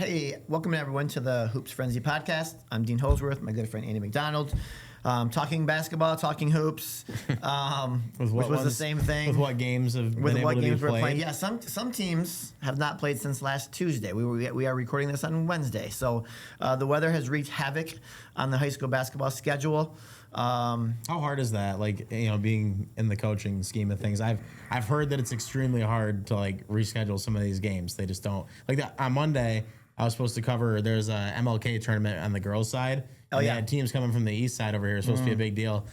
Hey, welcome everyone to the Hoops Frenzy podcast. I'm Dean Holzwarth, my good friend Andy McDonald. Talking basketball, talking hoops, which was the same thing. With what games have been able to be played? Playing. Yeah, some teams have not played since last Tuesday. We are recording this on Wednesday, so the weather has wreaked havoc on the high school basketball schedule. How hard is that? Like, being in the coaching scheme of things, I've heard that it's extremely hard to like reschedule some of these games. They just don't like that. On Monday, I was supposed to cover. There's a MLK tournament on the girls' side. Oh yeah, had teams coming from the east side over here. It's supposed to be a big deal.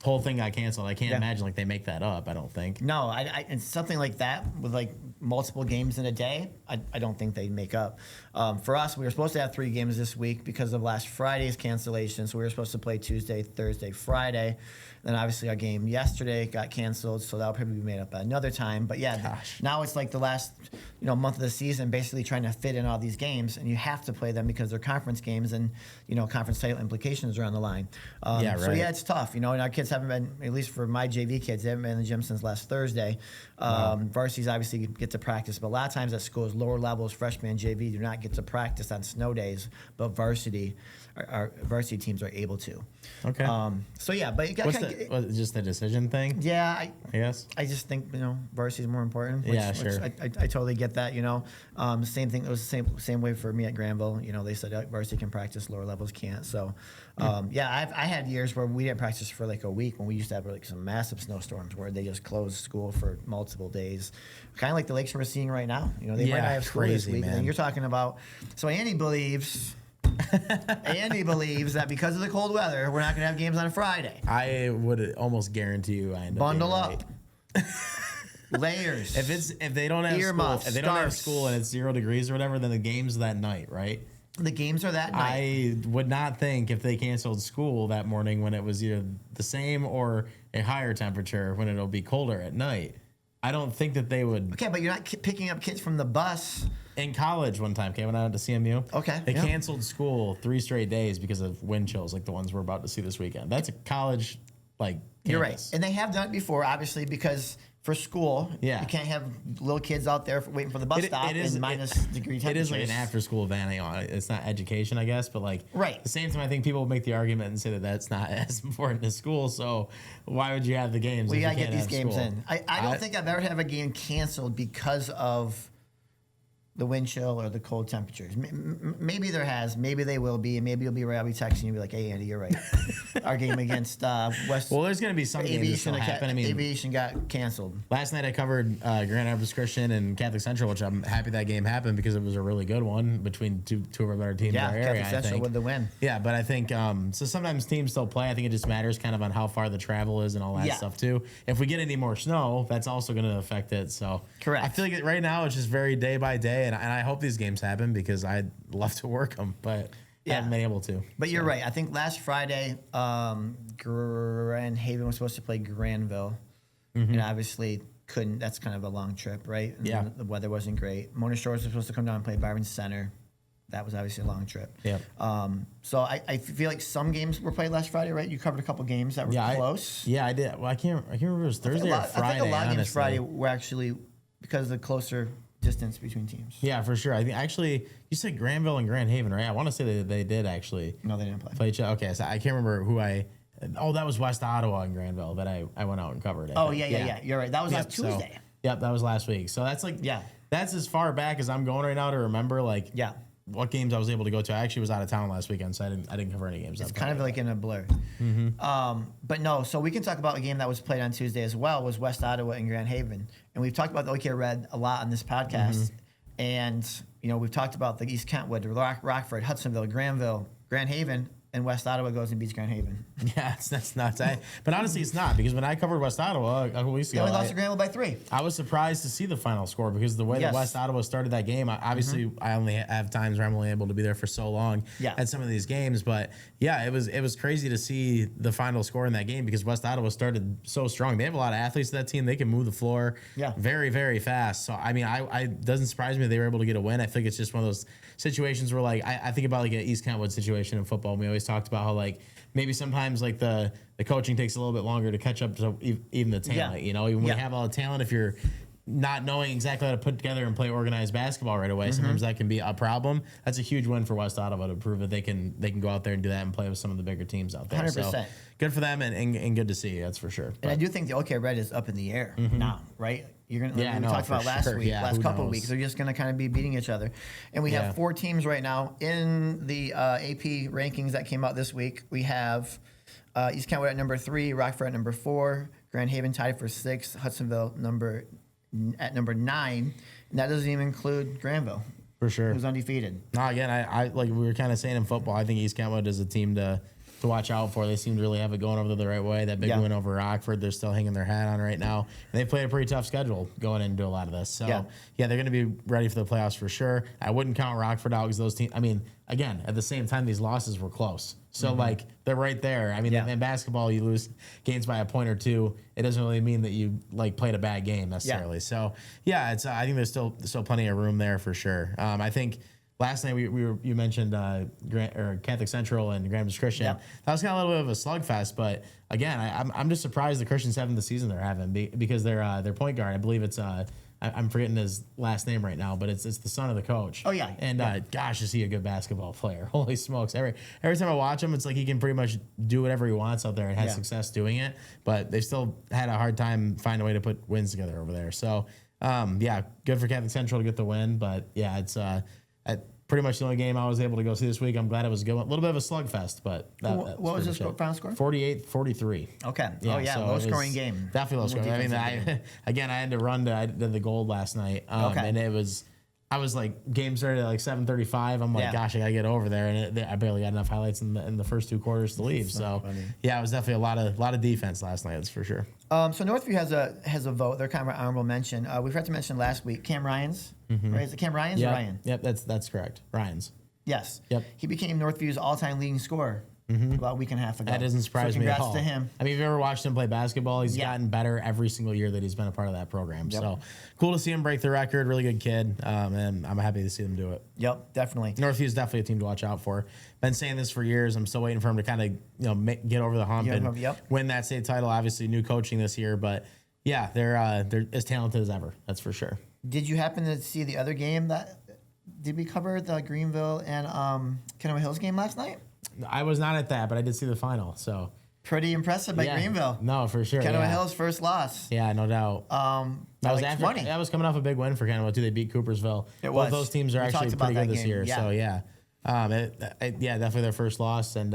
Whole thing got canceled. I can't imagine like they make that up. I don't think. No, and something like that with like multiple games in a day, I don't think they'd make up. For us, we were supposed to have 3 games this week because of last Friday's cancellation. So we were supposed to play Tuesday, Thursday, Friday. Then obviously our game yesterday got canceled, so that'll probably be made up at another time. But yeah, now it's like the last month of the season, basically trying to fit in all these games, and you have to play them because they're conference games, and conference title implications are on the line. So yeah, it's tough. And our kids haven't been, at least for my JV kids, they haven't been in the gym since last Thursday. Varsities obviously get to practice, but a lot of times at schools, lower levels, freshman and JV do not get to practice on snow days, but varsity teams are able to. Okay. So yeah, but was it just the decision thing? Yeah, I guess. I just think varsity is more important. Sure. I totally get that. Same thing. It was the same way for me at Granville. They said varsity can practice, lower levels can't. So, I had years where we didn't practice for like a week when we used to have like some massive snowstorms where they just closed school for multiple days, kind of like the lakes we're seeing right now. They might not have school this week. And you're talking about. So Andy believes that because of the cold weather, we're not going to have games on a Friday. I would almost guarantee you I end up bundle being up. Layers. If they don't have earmuffs, school, if they don't have school and it's 0 degrees or whatever, then the game's that night, right? The games are that night. I would not think if they canceled school that morning when it was either the same or a higher temperature when it'll be colder at night. I don't think that they would. Okay, but you're not picking up kids from the bus. In college one time, when I went to CMU, they canceled school 3 straight days because of wind chills, like the ones we're about to see this weekend. That's a college, campus. You're right. And they have done it before, obviously, because for school, you can't have little kids out there waiting for the bus stop in minus degree temperatures. It is like an after-school event. It's not education, I guess, but at the same time, I think people will make the argument and say that that's not as important as school, so why would you have the games if you can't have school? We got to get these games in. I don't think I've ever had a game canceled because of the wind chill or the cold temperatures. Maybe there has. Maybe they will be. And maybe you'll be right. I'll be texting you and be like, hey, Andy, you're right. Our game against West. Well, there's going to be some games that happen. Aviation got canceled. Last night I covered Grand Rapids Christian and Catholic Central, which I'm happy that game happened because it was a really good one between two of our better teams in our area. Catholic Central with the win. Yeah, but I think so sometimes teams still play. I think it just matters kind of on how far the travel is and all that stuff too. If we get any more snow, that's also going to affect it. So correct. I feel like right now it's just very day by day. And I hope these games happen because I'd love to work them, but haven't been able to. But you're right. I think last Friday, Grand Haven was supposed to play Granville, and obviously couldn't. That's kind of a long trip, right? And the weather wasn't great. Mona Shores was supposed to come down and play Byron Center. That was obviously a long trip. Yeah. So I feel like some games were played last Friday, right? You covered a couple games that were close. I did. Well, I can't remember if it was Thursday or Friday. I think a lot of games Friday were actually because of the closer distance between teams. Yeah, for sure. I think actually you said Granville and Grand Haven, right? I want to say that they did actually. No, they didn't play each other. Okay, so I can't remember who I. Oh, that was West Ottawa and Granville that I went out and covered. Yeah. You're right. That was last Tuesday. That was last week. So that's that's as far back as I'm going right now to remember. What games I was able to go to. I actually was out of town last weekend, so I didn't cover any games. It's kind of like in a blur. But no, so we can talk about a game that was played on Tuesday as well, was West Ottawa and Grand Haven. And we've talked about the OK Red a lot on this podcast. And, we've talked about the East Kentwood, Rockford, Hudsonville, Granville, Grand Haven, and West Ottawa goes and beats Grand Haven. Yeah, that's nuts. But honestly, it's not, because when I covered West Ottawa a couple weeks ago, they lost to Granville by 3. I was surprised to see the final score because the way that West Ottawa started that game, obviously I only have times where I'm only able to be there for so long at some of these games. But yeah, it was crazy to see the final score in that game because West Ottawa started so strong. They have a lot of athletes to that team. They can move the floor very, very fast. So, I mean, it doesn't surprise me they were able to get a win. I think it's just one of those situations where, I think about, an East Kentwood situation in football. And we always talked about how, maybe sometimes, the coaching takes a little bit longer to catch up to even the talent, When you have all the talent, if you're not knowing exactly how to put together and play organized basketball right away. Sometimes that can be a problem. That's a huge win for West Ottawa to prove that they can go out there and do that and play with some of the bigger teams out there. 100%. So good for them and good to see. That's for sure. And I do think the OK Red is up in the air now, right? You're gonna. Yeah, we no, talked about for last sure. week, Yeah, last who couple of knows? weeks. They're just gonna kind of be beating each other, and we have 4 teams right now in the AP rankings that came out this week. We have East Kentwood at number 3, Rockford at number 4, Grand Haven tied for 6, Hudsonville at number 9, and that doesn't even include Granville, For sure. who's undefeated. No, again, I like we were kind of saying in football, I think East Kentwood is a team to watch out for. They seem to really have it going over the right way. That big win over Rockford, they're still hanging their hat on right now. And they played a pretty tough schedule going into a lot of this. So, yeah, they're going to be ready for the playoffs for sure. I wouldn't count Rockford out because those teams, I mean, again, at the same time, these losses were close. So, like, they're right there. I mean, in basketball, you lose games by a point or two. It doesn't really mean that you, like, played a bad game necessarily. So, yeah, it's I think there's still Plenty of room there for sure. I think last night you mentioned Catholic Central and Grand Rapids Christian. Yep. That was kind of a little bit of a slugfest, but again, I'm just surprised the Christians having the season they're having because their point guard, I believe it's I'm forgetting his last name right now, but it's the son of the coach. Oh yeah, and gosh, is he a good basketball player? Holy smokes! Every time I watch him, it's like he can pretty much do whatever he wants out there and has success doing it. But they still had a hard time finding a way to put wins together over there. So good for Catholic Central to get the win, but yeah, it's pretty much the only game I was able to go see this week. I'm glad it was a little bit of a slugfest, but what was the final score? 48-43. Okay. Yeah, so low scoring game. Definitely low scoring. I mean, I had to run to the Gold last night, and I was like, game started at like 7:35. I'm like, gosh, I gotta get over there, and I barely got enough highlights in the first 2 quarters to leave. So yeah, it was definitely a lot of defense last night. That's for sure. So Northview has a vote. They're kind of an honorable mention. We forgot to mention last week Cam Ryans. Right? Is it Cam Ryans or Ryan? Yep, that's correct. Ryans. Yes. Yep. He became Northview's all-time leading scorer about a week and a half ago. That doesn't surprise me at all. Congrats to him. I mean, if you've ever watched him play basketball, he's gotten better every single year that he's been a part of that program. Yep. So cool to see him break the record. Really good kid, and I'm happy to see him do it. Yep, definitely. Northview is definitely a team to watch out for. Been saying this for years. I'm still waiting for him to kind of get over the hump and win that state title. Obviously, new coaching this year, but yeah, they're as talented as ever. That's for sure. Did you happen to see the other game did we cover the Greenville and Kennewick Hills game last night? I was not at that, but I did see the final. So pretty impressive by Greenville. No, for sure. Kennewick Hills first loss. Yeah, no doubt. That was after 20. That was coming off a big win for Kennewick too. They beat Coopersville. Both those teams are actually pretty good this year. Yeah. So yeah, definitely their first loss. And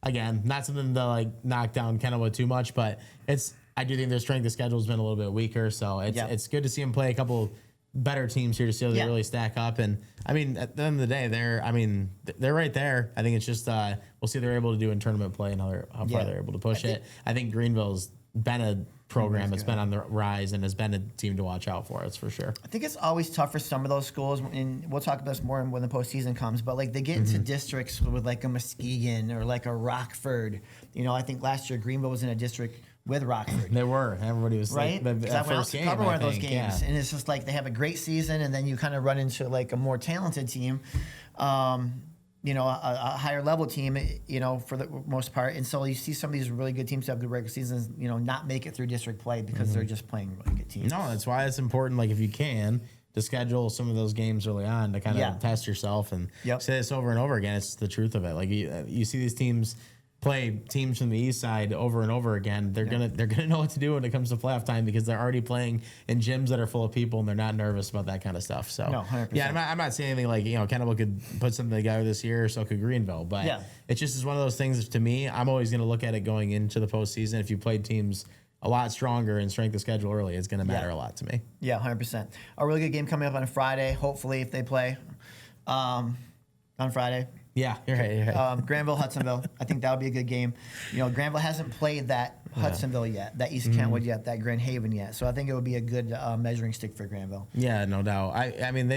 again, not something to like knock down Kennewick too much, but I do think their strength of schedule has been a little bit weaker. So it's good to see them play a couple better teams here to see how they really stack up. And I mean, at the end of the day, they're right there. I think it's just we'll see what they're able to do in tournament play and how far they're able to push it. I think Greenville's been a program that's been on the rise and has been a team to watch out for. That's for sure. I think it's always tough for some of those schools, and we'll talk about this more when the postseason comes. But like they get into districts with like a Muskegon or like a Rockford. I think last year Greenville was in a district with Rockford. They were. Everybody was right. Like, I went out to cover one of those games, and it's just like they have a great season, and then you kind of run into like a more talented team, a higher level team, for the most part. And so you see some of these really good teams that have good regular seasons, not make it through district play because they're just playing really good teams. No, that's why it's important. Like if you can, to schedule some of those games early on to kind of test yourself and say this over and over again. It's the truth of it. Like you see these teams play teams from the east side over and over again. They're gonna know what to do when it comes to playoff time because they're already playing in gyms that are full of people and they're not nervous about that kind of stuff. So 100%. Yeah, I'm not saying anything like Kennewick could put something together this year, or so could Greenville. But it just is one of those things. To me, I'm always gonna look at it going into the postseason. If you played teams a lot stronger in strength of schedule early, it's gonna matter a lot to me. Yeah, 100%. A really good game coming up on Friday. Hopefully, if they play on Friday. Yeah, you're right. Granville, Hudsonville. I think that would be a good game. Granville hasn't played that Hudsonville yet, that East Kentwood yet, that Grand Haven yet. So I think it would be a good measuring stick for Granville. Yeah, no doubt. I mean,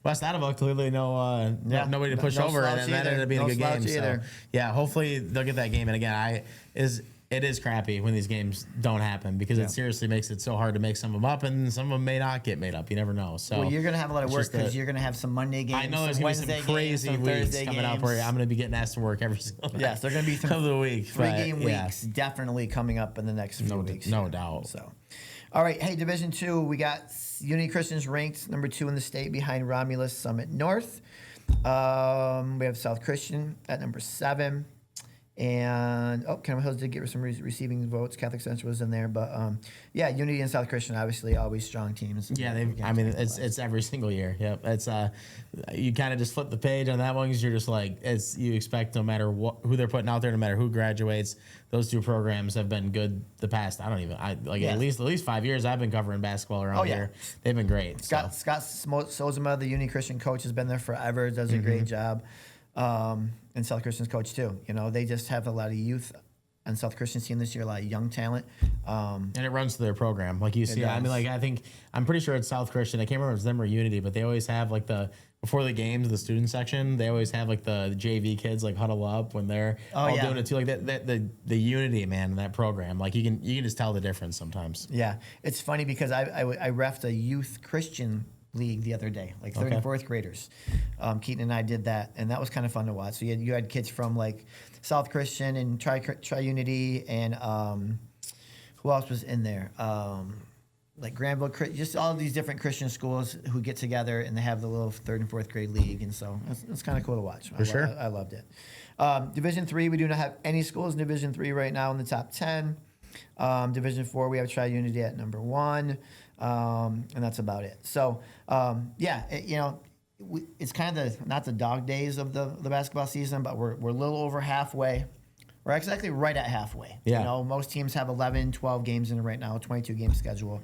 West Ottawa clearly nobody to push over, and that ended up being a good game. So yeah, hopefully they'll get that game. And again, it is crappy when these games don't happen because it seriously makes it so hard to make some of them up, and some of them may not get made up. You never know. So you're going to have a lot of work because you're going to have some Monday games. I know there's going to be some crazy weeks coming up where I'm going to be getting asked to work every single night. Yes, they're going to be some of the week. 3-game weeks definitely coming up in the next few weeks. No doubt. So, All right. Hey, Division II, we got Unity Christians ranked number 2 in the state behind Romulus Summit North. We have South Christian at number 7. And, Cameron Hills did get some receiving votes. Catholic Central was in there. But, yeah, Unity and South Christian, obviously, always strong teams. Yeah, it's every single year. Yep. It's you kind of just flip the page on that one because you're just like, you expect no matter who they're putting out there, no matter who graduates, those two programs have been good the past, at least 5 years I've been covering basketball around here. They've been great. Scott Sozema, the Unity Christian coach, has been there forever, does a great job. And South Christian's coach too. They just have a lot of youth on South Christian's team this year, a lot of young talent. And it runs to their program. Like you see, I'm pretty sure it's South Christian. I can't remember if it's them or Unity, but they always have before the games, the student section, they always have like the JV kids like huddle up when they're doing it too. Like the unity, man, in that program. Like you can just tell the difference sometimes. Yeah. It's funny because I reffed a youth Christian league the other day, like third and fourth graders. Keaton and I did that, and that was kind of fun to watch. So you had kids from like South Christian and Tri-Unity, and who else was in there? Like Granville, just all of these different Christian schools who get together and they have the little third and fourth grade league, and so it's kind of cool to watch. I loved it. Division III, we do not have any schools in Division III right now in the top 10. Division IV, we have Tri-Unity at number 1. And that's about it. So, it's kind of not the dog days of the basketball season, but we're a little over halfway. We're exactly right at halfway. Yeah. Most teams have 11, 12 games in it right now, a 22-game schedule.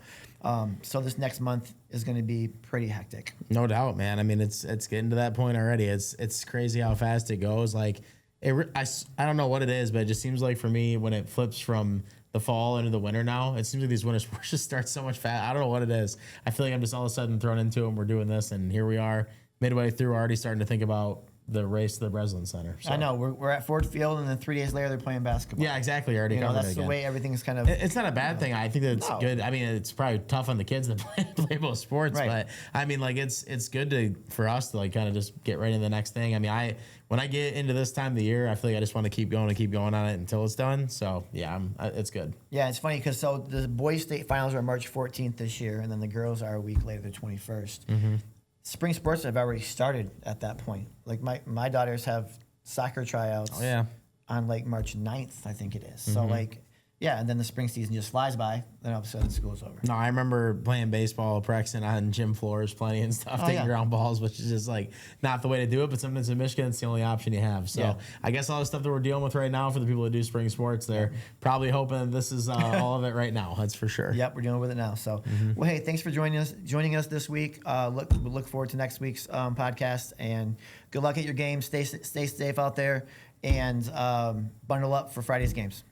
So this next month is going to be pretty hectic. No doubt, man. I mean, it's getting to that point already. It's crazy how fast it goes. Like, I don't know what it is, but it just seems like for me when it flips from the fall into the winter now, it seems like these winter sports just start so much fast. I don't know what it is. I feel like I'm just all of a sudden thrown into them. We're doing this, and here we are midway through already starting to think about the race to the Breslin Center. So. I know. We're at Ford Field, and then 3 days later they're playing basketball. Yeah, exactly. Already that's the way everything's kind of... It's not a bad thing. I think that it's good. I mean, it's probably tough on the kids that play both sports, but I mean, like it's good for us to like kind of just get right into the next thing. I mean, when I get into this time of the year, I feel like I just want to keep going on it until it's done. So yeah, it's good. Yeah, it's funny because the boys' state finals are March 14th this year, and then the girls are a week later, the 21st. Mm-hmm. Spring sports have already started at that point. Like my daughters have soccer tryouts on like March 9th, I think it is. Mm-hmm. So like, yeah, and then the spring season just flies by, then all of a sudden school's over. No, I remember playing baseball, practicing on gym floors plenty and stuff, taking ground balls, which is just like not the way to do it, but sometimes in Michigan, it's the only option you have. So I guess all the stuff that we're dealing with right now for the people that do spring sports, they're probably hoping that this is all of it right now. That's for sure. Yep, we're dealing with it now. So, well, hey, thanks for joining us this week. Look forward to next week's podcast, and good luck at your games. Stay safe out there, and bundle up for Friday's games.